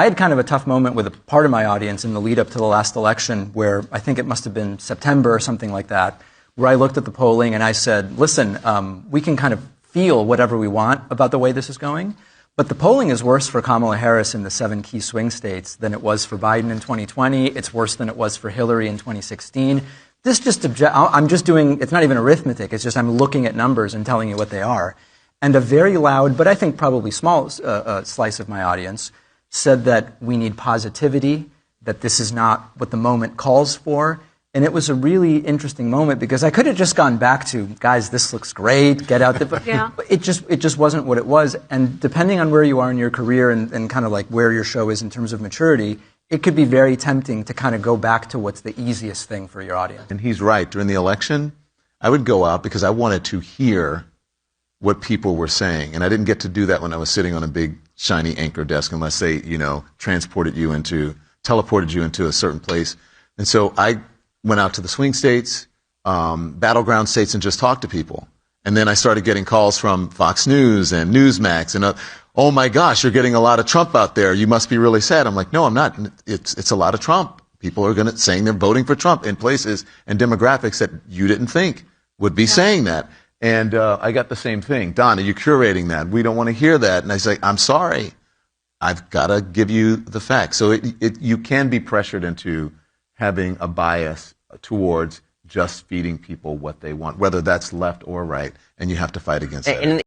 I had kind of a tough moment with a part of my audience in the lead up to the last election where I think it must have been September or something like that, where I looked at the polling and I said, listen, we can kind of feel whatever we want about the way this is going, but the polling is worse for Kamala Harris in the 7 key swing states than it was for Biden in 2020. It's worse than it was for Hillary in 2016. I'm just doing, it's not even arithmetic, it's just I'm looking at numbers and telling you what they are. And a very loud, but I think probably small slice of my audience said that we need positivity, that this is not what the moment calls for. And it was a really interesting moment because I could have just gone back to, guys, this looks great, get out there. But yeah. it just wasn't what it was. And depending on where you are in your career and kind of like where your show is in terms of maturity, it could be very tempting to kind of go back to what's the easiest thing for your audience. And he's right. During the election, I would go out because I wanted to hear what people were saying. And I didn't get to do that when I was sitting on a big, shiny anchor desk unless they, teleported you into a certain place. And so I went out to the swing states, battleground states, and just talked to people. And then I started getting calls from Fox News and Newsmax and, oh my gosh, you're getting a lot of Trump out there. You must be really sad. I'm like, no, I'm not. It's a lot of Trump. People are saying they're voting for Trump in places and demographics that you didn't think would be saying that. And I got the same thing. Don, are you curating that? We don't want to hear that. And I say, I'm sorry. I've got to give you the facts. So you can be pressured into having a bias towards just feeding people what they want, whether that's left or right, and you have to fight against that.